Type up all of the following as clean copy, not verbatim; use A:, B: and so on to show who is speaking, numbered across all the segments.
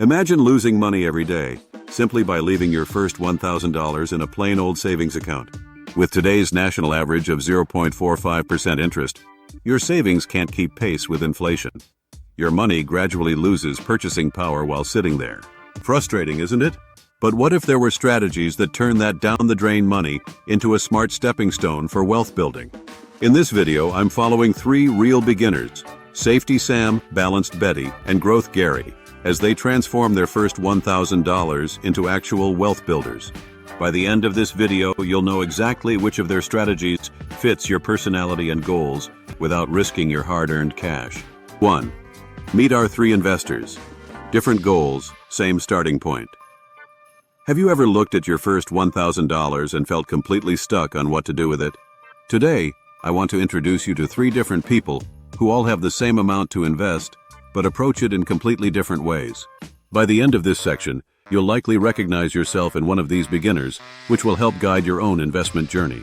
A: Imagine losing money every day, simply by leaving your first $1,000 in a plain old savings account. With today's national average of 0.45% interest, your savings can't keep pace with inflation. Your money gradually loses purchasing power while sitting there. Frustrating, isn't it? But what if there were strategies that turn that down-the-drain money into a smart stepping stone for wealth building? In this video, I'm following three real beginners, Safety Sam, Balanced Betty, and Growth Gary, as they transform their first $1,000 into actual wealth builders. By the end of this video, you'll know exactly which of their strategies fits your personality and goals without risking your hard-earned cash. 1. Meet our three investors. Different goals, same starting point. Have you ever looked at your first $1,000 and felt completely stuck on what to do with it? Today, I want to introduce you to three different people who all have the same amount to invest, but approach it in completely different ways. By the end of this section, you'll likely recognize yourself in one of these beginners, which will help guide your own investment journey.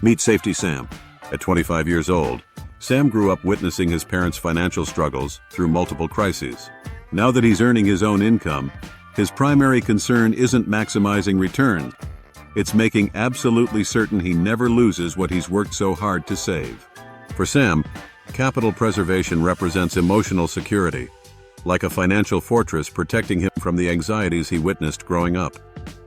A: Meet Safety Sam. At 25 years old, Sam grew up witnessing his parents' financial struggles through multiple crises. Now that he's earning his own income, his primary concern isn't maximizing returns. It's making absolutely certain he never loses what he's worked so hard to save. For Sam, capital preservation represents emotional security, like a financial fortress protecting him from the anxieties he witnessed growing up.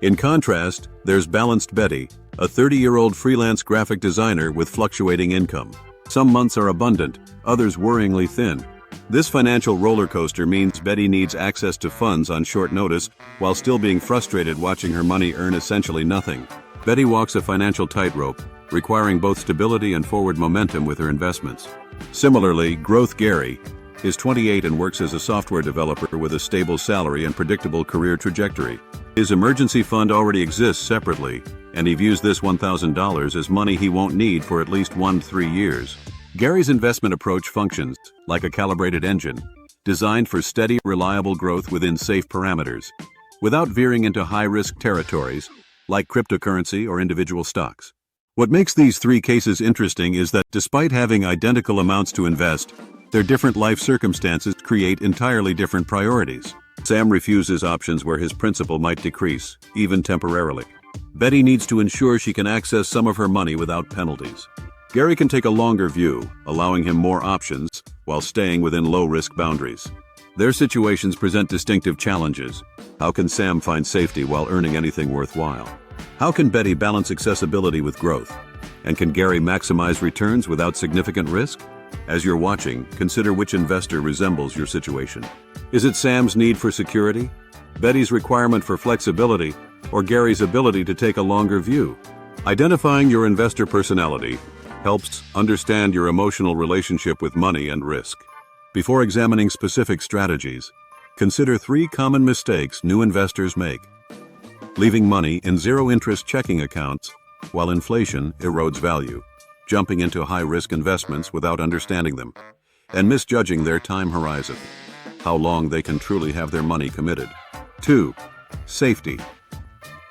A: In contrast, there's Balanced Betty, a 30-year-old freelance graphic designer with fluctuating income. Some months are abundant, others worryingly thin. This financial roller coaster means Betty needs access to funds on short notice while still being frustrated watching her money earn essentially nothing. Betty walks a financial tightrope, requiring both stability and forward momentum with her investments. Similarly, Growth Gary is 28 and works as a software developer with a stable salary and predictable career trajectory. His emergency fund already exists separately, and he views this $1,000 as money he won't need for at least 3 years. Gary's investment approach functions like a calibrated engine, designed for steady, reliable growth within safe parameters, without veering into high-risk territories like cryptocurrency or individual stocks. What makes these three cases interesting is that despite having identical amounts to invest, their different life circumstances create entirely different priorities. Sam refuses options where his principal might decrease, even temporarily. Betty needs to ensure she can access some of her money without penalties. Gary can take a longer view, allowing him more options while staying within low-risk boundaries. Their situations present distinctive challenges. How can Sam find safety while earning anything worthwhile? How can Betty balance accessibility with growth? And can Gary maximize returns without significant risk? As you're watching, consider which investor resembles your situation. Is it Sam's need for security, Betty's requirement for flexibility, or Gary's ability to take a longer view? Identifying your investor personality helps understand your emotional relationship with money and risk. Before examining specific strategies, consider three common mistakes new investors make. Leaving money in zero-interest checking accounts while inflation erodes value, jumping into high-risk investments without understanding them, and misjudging their time horizon, how long they can truly have their money committed. 2. Safety.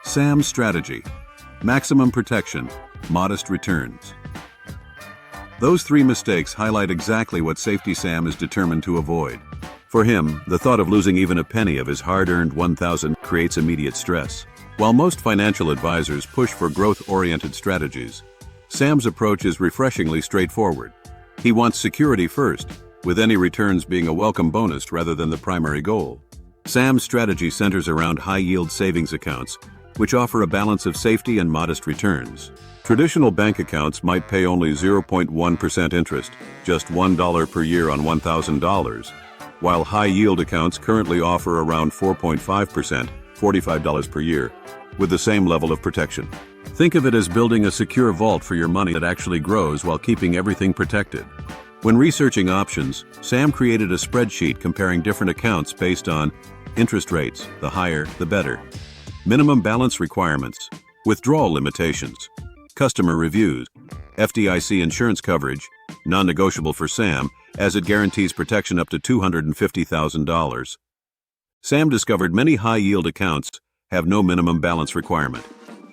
A: Sam's strategy: maximum protection, modest returns. Those three mistakes highlight exactly what Safety Sam is determined to avoid. For him, the thought of losing even a penny of his hard-earned $1,000 creates immediate stress. While most financial advisors push for growth-oriented strategies, Sam's approach is refreshingly straightforward. He wants security first, with any returns being a welcome bonus rather than the primary goal. Sam's strategy centers around high-yield savings accounts, which offer a balance of safety and modest returns. Traditional bank accounts might pay only 0.1% interest, just $1 per year on $1,000, while high-yield accounts currently offer around 4.5%, $45 per year, with the same level of protection. Think of it as building a secure vault for your money that actually grows while keeping everything protected. When researching options, Sam created a spreadsheet comparing different accounts based on interest rates, the higher, the better, minimum balance requirements, withdrawal limitations, customer reviews, FDIC insurance coverage, non-negotiable for Sam, as it guarantees protection up to $250,000. Sam discovered many high-yield accounts have no minimum balance requirement.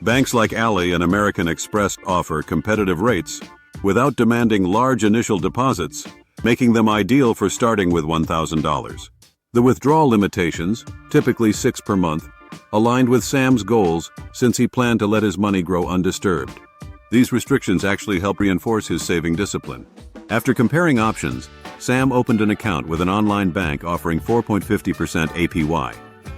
A: Banks like Ally and American Express offer competitive rates without demanding large initial deposits, making them ideal for starting with $1,000. The withdrawal limitations, typically 6 per month, aligned with Sam's goals since he planned to let his money grow undisturbed. These restrictions actually help reinforce his saving discipline. After comparing options, Sam opened an account with an online bank offering 4.50% APY.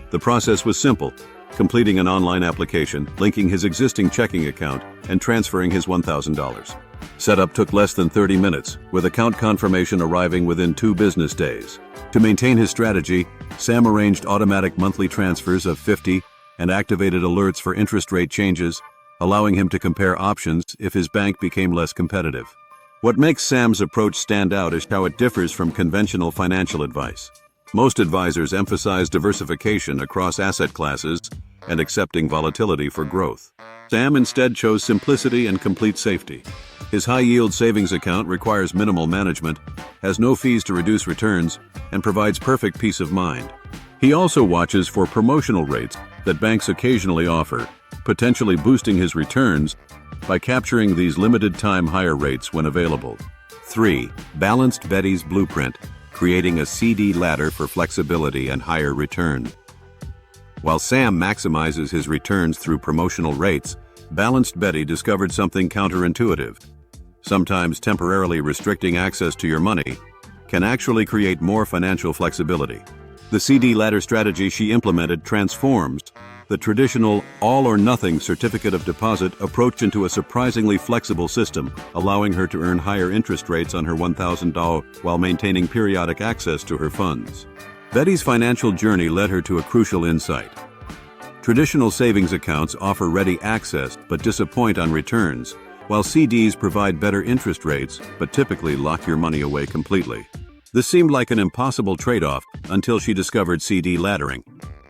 A: The process was simple, completing an online application, linking his existing checking account, and transferring his $1,000. Setup took less than 30 minutes, with account confirmation arriving within 2 business days. To maintain his strategy, Sam arranged automatic monthly transfers of $50 and activated alerts for interest rate changes, allowing him to compare options if his bank became less competitive. What makes Sam's approach stand out is how it differs from conventional financial advice. Most advisors emphasize diversification across asset classes and accepting volatility for growth. Sam instead chose simplicity and complete safety. His high-yield savings account requires minimal management, has no fees to reduce returns, and provides perfect peace of mind. He also watches for promotional rates that banks occasionally offer, potentially boosting his returns by capturing these limited-time higher rates when available. 3. Balanced Betty's Blueprint, creating a CD ladder for flexibility and higher return. While Sam maximizes his returns through promotional rates, Balanced Betty discovered something counterintuitive. Sometimes temporarily restricting access to your money can actually create more financial flexibility. The CD ladder strategy she implemented transforms the traditional all-or-nothing certificate of deposit approach into a surprisingly flexible system, allowing her to earn higher interest rates on her $1,000 while maintaining periodic access to her funds. Betty's financial journey led her to a crucial insight. Traditional savings accounts offer ready access but disappoint on returns, while CDs provide better interest rates but typically lock your money away completely. This seemed like an impossible trade-off until she discovered CD laddering.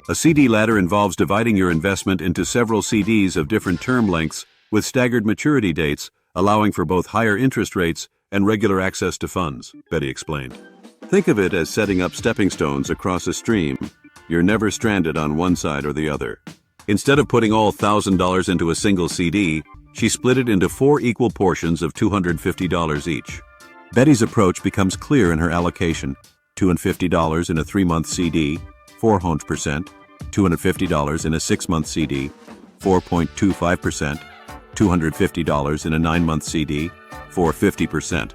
A: A CD ladder involves dividing your investment into several CDs of different term lengths with staggered maturity dates, allowing for both higher interest rates and regular access to funds, Betty explained. Think of it as setting up stepping stones across a stream. You're never stranded on one side or the other. Instead of putting all $1,000 into a single CD, she split it into 4 equal portions of $250 each. Betty's approach becomes clear in her allocation: $250 in a 3-month CD, 400%, $250 in a 6-month CD, 4.25%, $250 in a 9-month CD, 450%,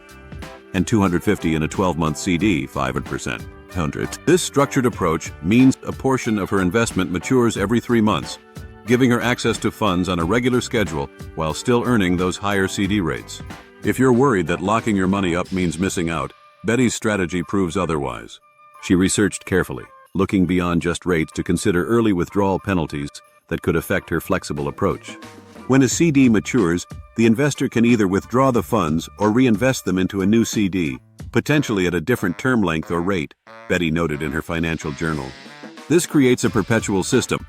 A: and $250 in a 12-month CD, 500%. This structured approach means a portion of her investment matures every 3 months, giving her access to funds on a regular schedule while still earning those higher CD rates. If you're worried that locking your money up means missing out, Betty's strategy proves otherwise. She researched carefully, looking beyond just rates to consider early withdrawal penalties that could affect her flexible approach. When a CD matures, the investor can either withdraw the funds or reinvest them into a new CD, potentially at a different term length or rate, Betty noted in her financial journal. This creates a perpetual system.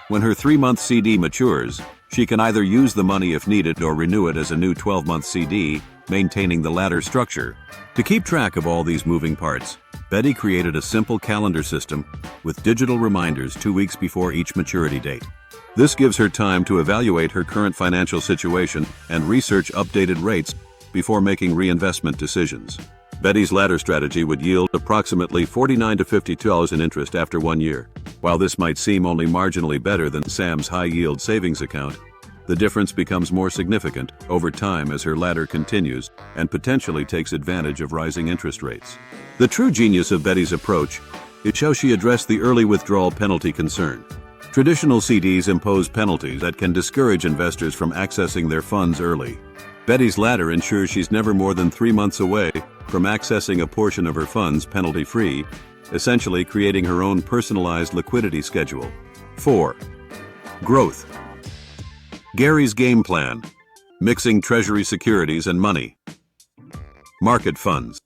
A: When her 3-month CD matures, she can either use the money if needed or renew it as a new 12-month CD, maintaining the ladder structure. To keep track of all these moving parts, Betty created a simple calendar system with digital reminders 2 weeks before each maturity date. This gives her time to evaluate her current financial situation and research updated rates before making reinvestment decisions. Betty's ladder strategy would yield approximately $49 to $50 in interest after 1 year. While this might seem only marginally better than Sam's high-yield savings account, the difference becomes more significant over time as her ladder continues and potentially takes advantage of rising interest rates. The true genius of Betty's approach is how she addressed the early withdrawal penalty concern. Traditional CDs impose penalties that can discourage investors from accessing their funds early. Betty's ladder ensures she's never more than 3 months away from accessing a portion of her funds penalty-free, essentially creating her own personalized liquidity schedule. 4. Growth. Gary's game plan: mixing treasury securities and money. Market funds.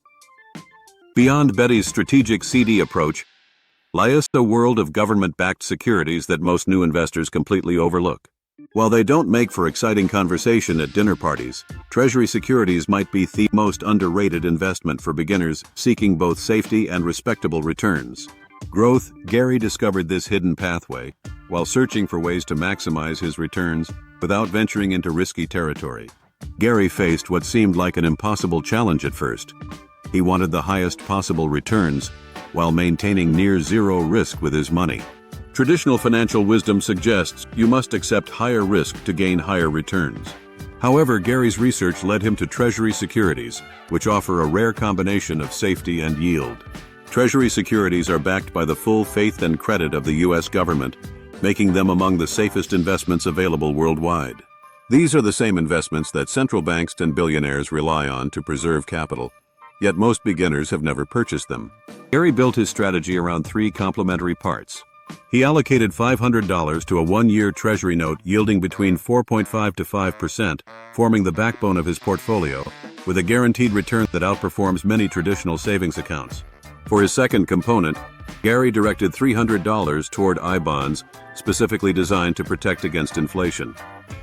A: Beyond Betty's strategic CD approach lies a world of government-backed securities that most new investors completely overlook. While they don't make for exciting conversation at dinner parties, Treasury securities might be the most underrated investment for beginners seeking both safety and respectable returns. Growth. Gary discovered this hidden pathway while searching for ways to maximize his returns without venturing into risky territory. Gary faced what seemed like an impossible challenge at first. He wanted the highest possible returns, while maintaining near zero risk with his money. Traditional financial wisdom suggests you must accept higher risk to gain higher returns. However, Gary's research led him to Treasury securities, which offer a rare combination of safety and yield. Treasury securities are backed by the full faith and credit of the U.S. government, making them among the safest investments available worldwide. These are the same investments that central banks and billionaires rely on to preserve capital, yet most beginners have never purchased them. Gary built his strategy around three complementary parts. He allocated $500 to a one-year Treasury note yielding between 4.5 to 5%, forming the backbone of his portfolio, with a guaranteed return that outperforms many traditional savings accounts. For his second component, Gary directed $300 toward I-bonds, specifically designed to protect against inflation.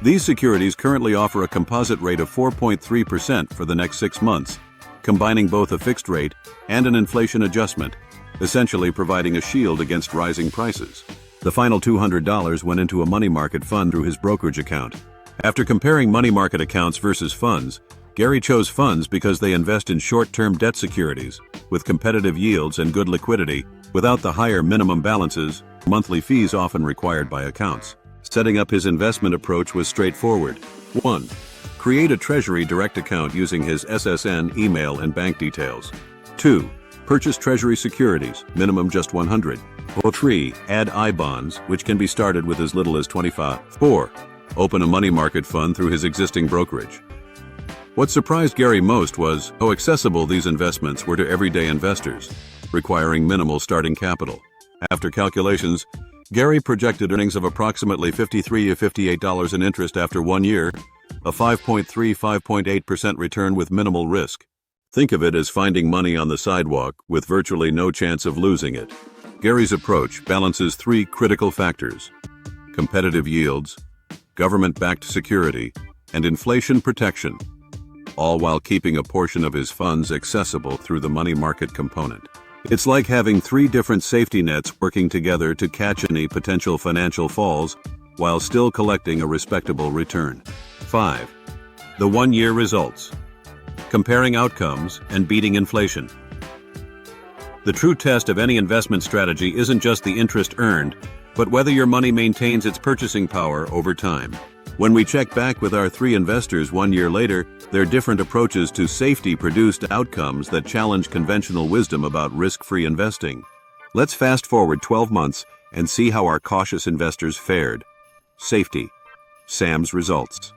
A: These securities currently offer a composite rate of 4.3% for the next 6 months, combining both a fixed rate and an inflation adjustment, essentially providing a shield against rising prices. The final $200 went into a money market fund through his brokerage account. After comparing money market accounts versus funds, Gary chose funds because they invest in short-term debt securities, with competitive yields and good liquidity, without the higher minimum balances, monthly fees often required by accounts. Setting up his investment approach was straightforward. 1. Create a Treasury direct account using his SSN, email, and bank details. 2. Purchase Treasury securities, minimum just 100. 3. Add I-bonds, which can be started with as little as 25. 4. Open a money market fund through his existing brokerage. What surprised Gary most was how accessible these investments were to everyday investors, requiring minimal starting capital. After calculations, Gary projected earnings of approximately $53 to $58 in interest after 1 year, a 5.8% return with minimal risk. Think of it as finding money on the sidewalk with virtually no chance of losing it. Gary's approach balances three critical factors: competitive yields, government-backed security, and inflation protection, all while keeping a portion of his funds accessible through the money market component. It's like having three different safety nets working together to catch any potential financial falls while still collecting a respectable return. 5. The one-year results. Comparing outcomes and beating inflation. The true test of any investment strategy isn't just the interest earned, but whether your money maintains its purchasing power over time. When we check back with our three investors 1 year later, their different approaches to safety produced outcomes that challenge conventional wisdom about risk-free investing. Let's fast forward 12 months and see how our cautious investors fared. Safety. Sam's results.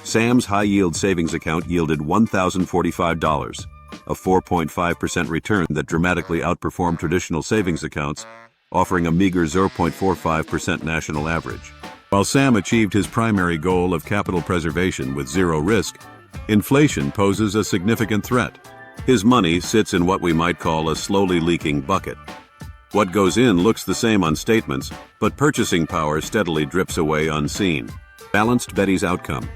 A: Sam's high-yield savings account yielded $1,045, a 4.5% return that dramatically outperformed traditional savings accounts, offering a meager 0.45% national average. While Sam achieved his primary goal of capital preservation with zero risk, inflation poses a significant threat. His money sits in what we might call a slowly leaking bucket. What goes in looks the same on statements, but purchasing power steadily drips away unseen. Balanced Betty's outcome.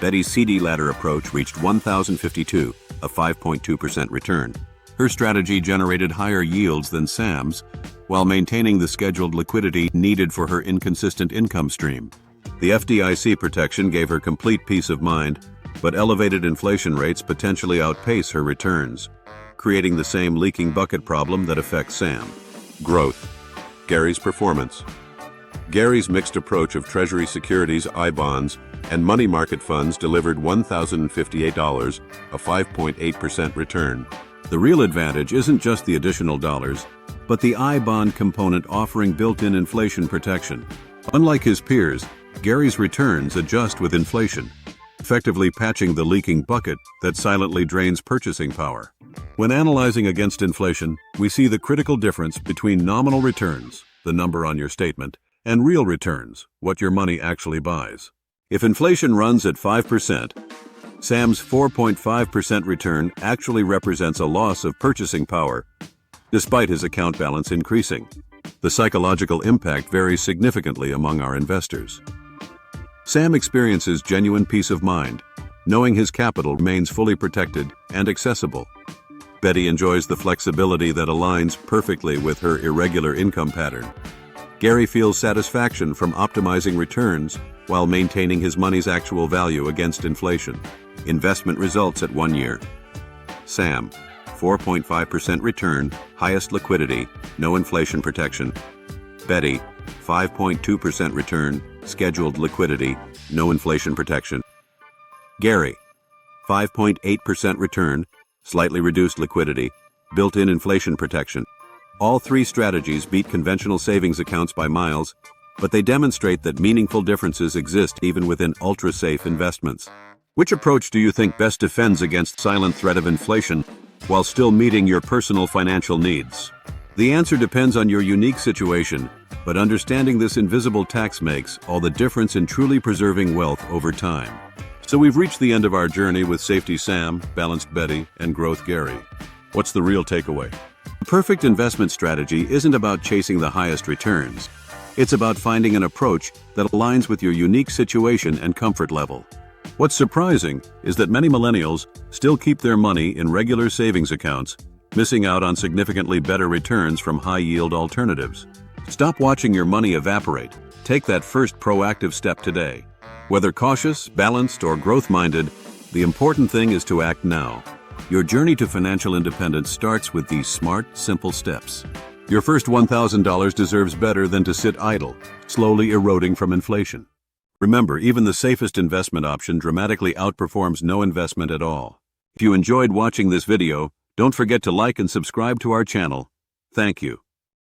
A: Betty's CD ladder approach reached $1,052, a 5.2% return. Her strategy generated higher yields than Sam's, while maintaining the scheduled liquidity needed for her inconsistent income stream. The FDIC protection gave her complete peace of mind, but elevated inflation rates potentially outpace her returns, creating the same leaking bucket problem that affects Sam. Growth. Gary's performance. Gary's mixed approach of Treasury securities, I-bonds, and money market funds delivered $1,058, a 5.8% return. The real advantage isn't just the additional dollars, but the I-bond component offering built-in inflation protection. Unlike his peers, Gary's returns adjust with inflation, effectively patching the leaking bucket that silently drains purchasing power. When analyzing against inflation, we see the critical difference between nominal returns, the number on your statement, and real returns, what your money actually buys. If inflation runs at 5%, Sam's 4.5% return actually represents a loss of purchasing power, despite his account balance increasing. The psychological impact varies significantly among our investors. Sam experiences genuine peace of mind, knowing his capital remains fully protected and accessible. Betty enjoys the flexibility that aligns perfectly with her irregular income pattern. Gary feels satisfaction from optimizing returns while maintaining his money's actual value against inflation. Investment results at 1 year. Sam, 4.5% return, highest liquidity, no inflation protection. Betty, 5.2% return, scheduled liquidity, no inflation protection. Gary, 5.8% return, slightly reduced liquidity, built-in inflation protection. All three strategies beat conventional savings accounts by miles, but they demonstrate that meaningful differences exist even within ultra-safe investments. Which approach do you think best defends against silent threat of inflation while still meeting your personal financial needs? The answer depends on your unique situation, but understanding this invisible tax makes all the difference in truly preserving wealth over time. So we've reached the end of our journey with Safety Sam, Balanced Betty, and Growth Gary. What's the real takeaway? The perfect investment strategy isn't about chasing the highest returns. It's about finding an approach that aligns with your unique situation and comfort level. What's surprising is that many millennials still keep their money in regular savings accounts, missing out on significantly better returns from high-yield alternatives. Stop watching your money evaporate. Take that first proactive step today. Whether cautious, balanced, or growth-minded, the important thing is to act now. Your journey to financial independence starts with these smart, simple steps. Your first $1,000 deserves better than to sit idle, slowly eroding from inflation. Remember, even the safest investment option dramatically outperforms no investment at all. If you enjoyed watching this video, don't forget to like and subscribe to our channel. Thank you.